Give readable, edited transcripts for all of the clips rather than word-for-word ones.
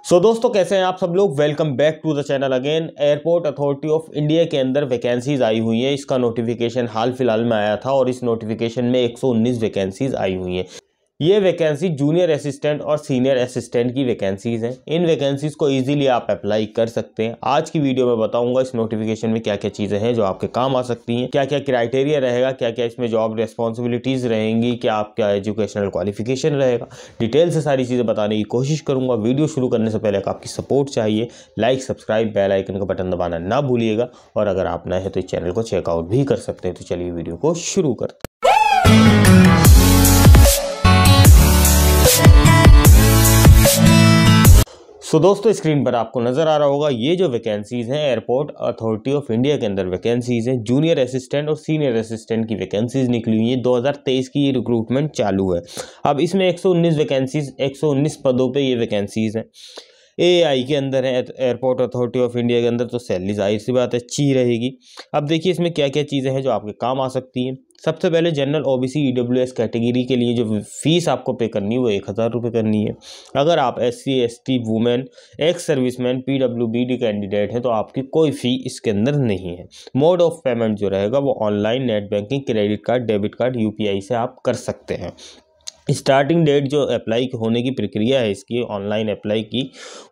दोस्तों कैसे हैं आप सब लोग। Welcome back to the channel again. Airport authority of India के अंदर वैकेंसीज आई हुई हैं। इसका नोटिफिकेशन हाल फिलहाल में आया था और इस नोटिफिकेशन में 119 वैकेंसीज आई हुई हैं। ये वैकेंसी जूनियर असिस्टेंट और सीनियर असिस्टेंट की वैकेंसीज हैं। इन वैकेंसीज को इजीली आप अप्लाई कर सकते हैं। आज की वीडियो में बताऊंगा इस नोटिफिकेशन में क्या क्या चीज़ें हैं जो आपके काम आ सकती हैं, क्या क्या क्राइटेरिया रहेगा, क्या क्या इसमें जॉब रिस्पॉन्सिबिलिटीज रहेंगी, क्या आपका एजुकेशनल क्वालिफिकेशन रहेगा। डिटेल से सारी चीज़ें बताने की कोशिश करूंगा। वीडियो शुरू करने से पहले आपकी सपोर्ट चाहिए। लाइक, सब्सक्राइब, बेल आइकन का बटन दबाना ना भूलिएगा और अगर आप नए हैं तो इस चैनल को चेकआउट भी कर सकते हैं। तो चलिए वीडियो को शुरू करते हैं। दोस्तों स्क्रीन पर आपको नजर आ रहा होगा ये जो वैकेंसीज हैं एयरपोर्ट अथॉरिटी ऑफ इंडिया के अंदर वैकेंसीज हैं। जूनियर असिस्टेंट और सीनियर असिस्टेंट की वैकेंसीज निकली हुई है। 2023 की ये रिक्रूटमेंट चालू है। अब इसमें 119 वैकेंसीज, 119 पदों पे ये वैकेंसीज हैं। एआई के अंदर है, एयरपोर्ट अथॉरिटी ऑफ इंडिया के अंदर, तो सैलरी जाहिर सी बात है अच्छी रहेगी। अब देखिए इसमें क्या क्या चीज़ें हैं जो आपके काम आ सकती हैं। सबसे पहले जनरल ओबीसी ईडब्ल्यूएस कैटेगरी के लिए जो फीस आपको पे करनी है वो 1000 रुपये करनी है। अगर आप SC ST women, ex serviceman, PWBD candidate हैं तो आपकी कोई फ़ी इसके अंदर नहीं है। मोड ऑफ पेमेंट जो रहेगा वो online, net banking, credit card, debit card, UPI से आप कर सकते हैं। स्टार्टिंग डेट जो अप्लाई होने की प्रक्रिया है इसकी ऑनलाइन अप्लाई की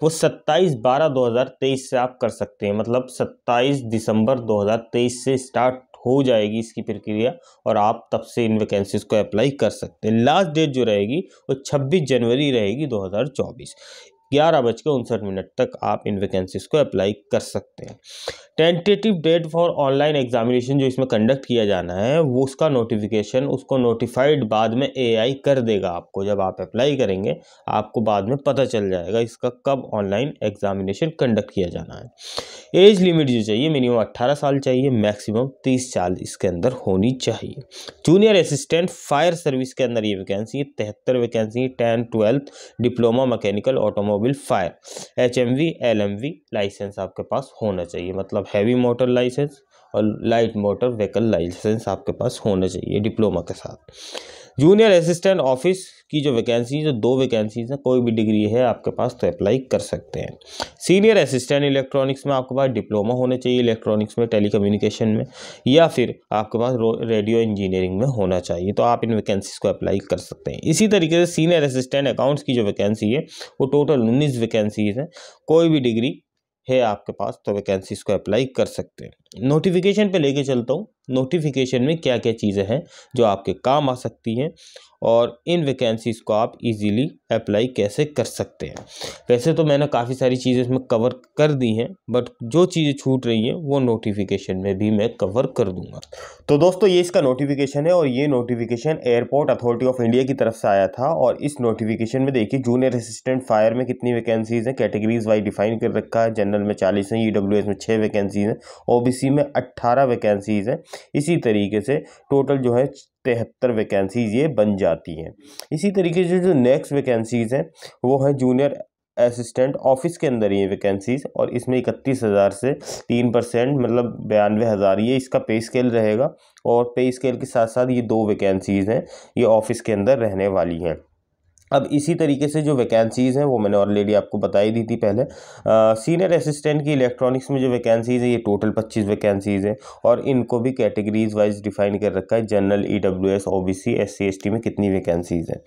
वो 27/12/2023 से आप कर सकते हैं। मतलब 27 दिसंबर 2023 से स्टार्ट हो जाएगी इसकी प्रक्रिया और आप तब से इन वैकेंसीज को अप्लाई कर सकते हैं। लास्ट डेट जो रहेगी वो 26 जनवरी रहेगी 2024। 11:59 तक आप इन वैकेंसीज को अप्लाई कर सकते हैं। Tentative date for online examination जो इसमें कंडक्ट किया जाना है वो उसका नोटिफिकेशन, उसको नोटिफाइड बाद में AI कर देगा आपको। जब आप अप्लाई करेंगे आपको बाद में पता चल जाएगा इसका कब ऑनलाइन एग्जामिनेशन कंडक्ट किया जाना है। एज लिमिट जो चाहिए मिनिमम 18 साल चाहिए, मैक्सिमम 30 साल इसके अंदर होनी चाहिए। जूनियर असिस्टेंट फायर सर्विस के अंदर ये वैकेंसी है। 73 vacancy, 10th 12th diploma mechanical automobile fire, HMV LMV licence आपके पास होना चाहिए। मतलब हैवी मोटर लाइसेंस और लाइट मोटर व्हीकल लाइसेंस आपके पास होना चाहिए डिप्लोमा के साथ। जूनियर असिस्टेंट ऑफिस की जो वैकेंसी, जो 2 वैकेंसीज हैं, कोई भी डिग्री है आपके पास तो अप्लाई कर सकते हैं। सीनियर असिस्टेंट इलेक्ट्रॉनिक्स में आपके पास डिप्लोमा होना चाहिए, इलेक्ट्रॉनिक्स में, टेलीकम्युनिकेशन में, या फिर आपके पास रेडियो इंजीनियरिंग में होना चाहिए। तो आप इन वैकेंसीज को अप्लाई कर सकते हैं। इसी तरीके से सीनियर असिस्टेंट अकाउंट्स की जो वैकेंसी है वो टोटल 19 वैकेंसीज हैं। कोई भी डिग्री है आपके पास तो वैकेंसीज को अप्लाई कर सकते हैं। नोटिफिकेशन पे लेके चलता हूँ। नोटिफिकेशन में क्या क्या चीज़ें हैं जो आपके काम आ सकती हैं और इन वैकेंसीज को आप इजीली अप्लाई कैसे कर सकते हैं। वैसे तो मैंने काफ़ी सारी चीज़ें इसमें कवर कर दी हैं, बट जो चीज़ें छूट रही हैं वो नोटिफिकेशन में भी मैं कवर कर दूंगा। तो दोस्तों ये इसका नोटिफिकेशन है और ये notification airport authority of India की तरफ से आया था। और इस नोटिफिकेशन में देखिए जूनियर असिस्टेंट फायर में कितनी वैकेंसीज हैं, कैटेगरीज वाइज डिफाइन कर रखा है। जनरल में 40 हैं, EWS में 6 वैकेंसीज हैं, OBC में 18 वैकेंसीज हैं। इसी तरीके से टोटल जो है 73 वैकेंसीज ये बन जाती हैं। इसी तरीके से जो नेक्स्ट वैकेंसीज हैं वो है जूनियर असिस्टेंट ऑफिस के अंदर ये वैकेंसीज, और इसमें 31,000 से 3% मतलब 92,000 ये इसका पे स्केल रहेगा। और पे स्केल के साथ साथ ये 2 वैकेंसीज हैं ये ऑफिस के अंदर रहने वाली हैं। अब इसी तरीके से जो वैकेंसीज़ हैं वो मैंने ऑलरेडी आपको बताई दी थी पहले। सीनियर असिस्टेंट की इलेक्ट्रॉनिक्स में जो वैकेंसीज़ है ये टोटल 25 वैकेंसीज़ हैं और इनको भी कैटेगरीज वाइज डिफाइन कर रखा है। General, EWS, OBC, SC ST में कितनी वैकेंसीज़ हैं।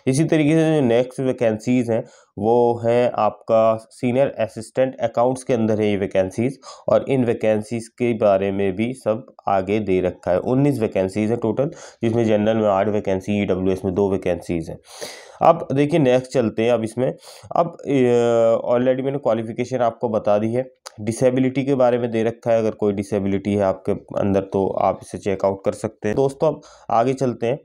इसी तरीके से जो नेक्स्ट वैकेंसीज़ हैं वो है आपका सीनियर असिस्टेंट अकाउंट्स के अंदर है ये वैकेंसीज़, और इन वैकेंसीज़ के बारे में भी सब आगे दे रखा है। 19 वैकेंसीज़ हैं टोटल, जिसमें जनरल में 8 वैकेंसी, EWS में 2 वैकेंसीज़ हैं। अब देखिए नेक्स्ट चलते हैं। अब इसमें अब ऑलरेडी मैंने क्वालिफिकेशन आपको बता दी है। डिसेबिलिटी के बारे में दे रखा है, अगर कोई डिसेबिलिटी है आपके अंदर तो आप इसे चेकआउट कर सकते हैं। दोस्तों अब आगे चलते हैं।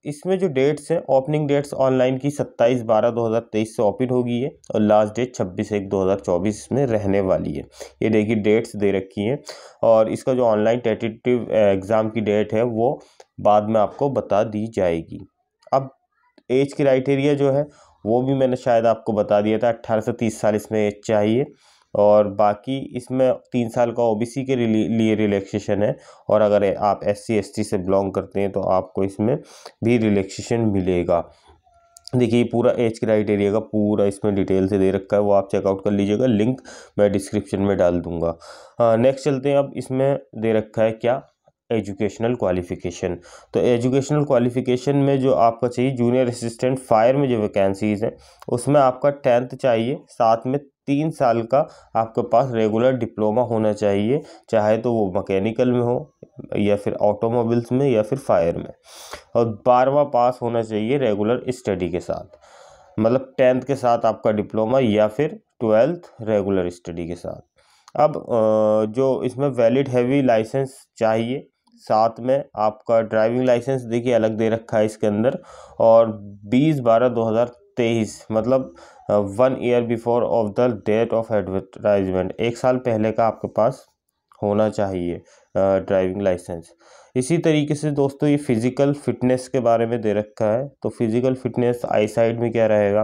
इसमें जो डेट्स हैं, ओपनिंग डेट्स ऑनलाइन की 27/12/2023 से ओपन होगी है और लास्ट डेट 26/1/2024 में रहने वाली है। ये देखिए डेट्स दे रखी हैं और इसका जो ऑनलाइन टेंटेटिव एग्ज़ाम की डेट है वो बाद में आपको बता दी जाएगी। अब एज क्राइटेरिया जो है वो भी मैंने शायद आपको बता दिया था, 18 से 30 साल इसमें एज चाहिए। और बाकी इसमें 3 साल का OBC के लिए रिलैक्सेशन है, और अगर आप SC ST से बिलोंग करते हैं तो आपको इसमें भी रिलैक्सेशन मिलेगा। देखिए पूरा एज क्राइटेरिया का पूरा इसमें डिटेल से दे रखा है, वो आप चेकआउट कर लीजिएगा, लिंक मैं डिस्क्रिप्शन में डाल दूंगा। नेक्स्ट चलते हैं, अब इसमें दे रखा है क्या, एजुकेशनल क्वालिफिकेशन। तो एजुकेशनल क्वालिफिकेशन में जो आपका चाहिए, जूनियर असिस्टेंट फायर में जो वैकेंसीज हैं उसमें आपका 10th चाहिए, साथ में 3 साल का आपके पास रेगुलर डिप्लोमा होना चाहिए, चाहे तो वो मैकेनिकल में हो या फिर ऑटोमोबाइल्स में या फिर फायर में, और 12वां पास होना चाहिए रेगुलर स्टडी के साथ, मतलब 10th के साथ आपका डिप्लोमा या फिर 12th रेगुलर स्टडी के साथ। अब जो इसमें वैलिड हैवी लाइसेंस चाहिए, साथ में आपका ड्राइविंग लाइसेंस देखिए अलग दे रखा है इसके अंदर, और 20/12/2023 मतलब 1 year before of the date of advertisement, 1 साल पहले का आपके पास होना चाहिए ड्राइविंग लाइसेंस। इसी तरीके से दोस्तों ये फिजिकल फिटनेस के बारे में दे रखा है। तो फिजिकल फिटनेस आई साइड में क्या रहेगा,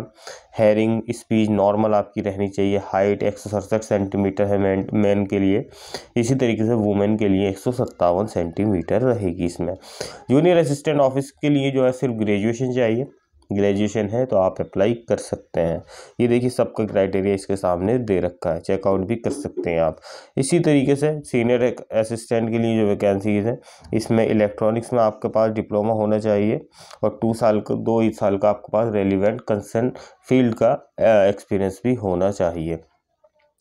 हेयरिंग स्पीच नॉर्मल आपकी रहनी चाहिए, हाइट 167 सेंटीमीटर है मैन के लिए, इसी तरीके से वुमेन के लिए 157 सेंटीमीटर रहेगी। इसमें जूनियर असिस्टेंट ऑफिस के लिए जो है सिर्फ ग्रेजुएशन चाहिए, ग्रेजुएशन है तो आप अप्लाई कर सकते हैं। ये देखिए सबका क्राइटेरिया इसके सामने दे रखा है, चेकआउट भी कर सकते हैं आप। इसी तरीके से सीनियर असिस्टेंट के लिए जो वैकेंसीज हैं, इसमें इलेक्ट्रॉनिक्स में आपके पास डिप्लोमा होना चाहिए, और 2 साल का आपके पास रेलिवेंट कंसर्न फील्ड का एक्सपीरियंस भी होना चाहिए।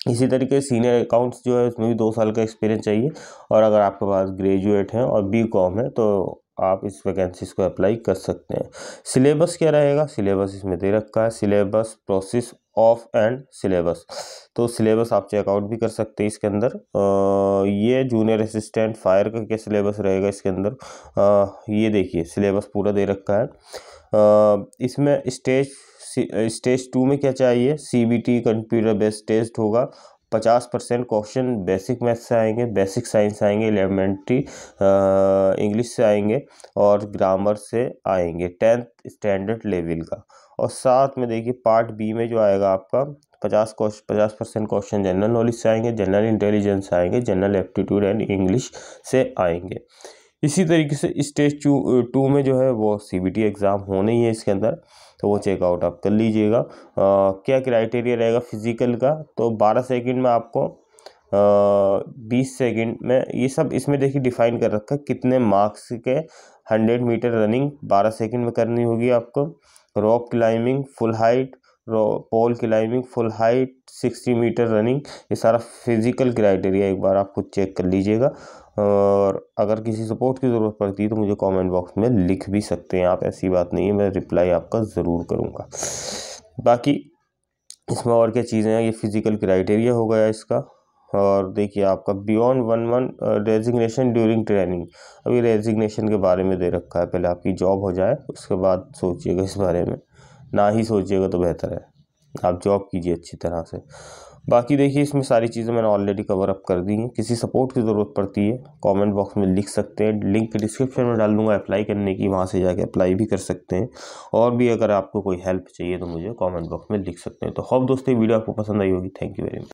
इसी तरीके से सीनियर अकाउंट्स जो है उसमें भी 2 साल का एक्सपीरियंस चाहिए, और अगर आपके पास ग्रेजुएट हैं और BCom है तो आप इस वैकेंसीज को अप्लाई कर सकते हैं। सिलेबस क्या रहेगा, सिलेबस इसमें दे रखा है, syllabus process of and syllabus. तो सिलेबस आप चेकआउट भी कर सकते हैं इसके अंदर। ये जूनियर असिस्टेंट फायर का क्या सिलेबस रहेगा इसके अंदर, ये देखिए सिलेबस पूरा दे रखा है। इसमें स्टेज 2 में क्या चाहिए, CBT कंप्यूटर बेस्ड टेस्ट होगा, 50% क्वेश्चन बेसिक मैथ्स से आएंगे, बेसिक साइंस आएंगे, एलिमेंट्री इंग्लिश से आएंगे, और ग्रामर से आएंगे 10th स्टैंडर्ड लेवल का। और साथ में देखिए पार्ट B में जो आएगा आपका 50% क्वेश्चन जनरल नॉलेज से आएंगे, जनरल इंटेलिजेंस से आएंगे, जनरल एप्टीट्यूड एंड इंग्लिश से आएंगे। इसी तरीके से स्टेज 2 में जो है वो CBT एग्ज़ाम होना ही है इसके अंदर, तो वो चेकआउट आप कर लीजिएगा। क्या क्राइटेरिया रहेगा फिजिकल का, तो 12 सेकंड में आपको 20 सेकंड में, ये सब इसमें देखिए डिफाइन कर रखा है कितने मार्क्स के 100 मीटर रनिंग 12 सेकंड में करनी होगी आपको, rock climbing full height, pole climbing full height, 60 metre running, ये सारा फिजिकल क्राइटेरिया एक बार आप खुद चेक कर लीजिएगा। और अगर किसी सपोर्ट की ज़रूरत पड़ती है तो मुझे कमेंट बॉक्स में लिख भी सकते हैं आप, ऐसी बात नहीं है, मैं रिप्लाई आपका ज़रूर करूँगा। बाकी इसमें और क्या चीज़ें हैं, ये फिजिकल क्राइटेरिया हो गया इसका। और देखिए आपका बियॉन्ड 1 रेजिग्नेशन ड्यूरिंग ट्रेनिंग, अभी रेजिग्नेशन के बारे में दे रखा है, पहले आपकी जॉब हो जाए उसके बाद सोचिएगा इस बारे में, ना ही सोचिएगा तो बेहतर है, आप जॉब कीजिए अच्छी तरह से। बाकी देखिए इसमें सारी चीज़ें मैंने ऑलरेडी कवर अप कर दी हैं, किसी सपोर्ट की ज़रूरत पड़ती है कमेंट बॉक्स में लिख सकते हैं, लिंक डिस्क्रिप्शन में डाल दूंगा अप्लाई करने की, वहाँ से जाके अप्लाई भी कर सकते हैं। और भी अगर आपको कोई हेल्प चाहिए तो मुझे कमेंट बॉक्स में लिख सकते हैं। तो होप दोस्तों वीडियो आपको पसंद आई होगी, थैंक यू वेरी मच।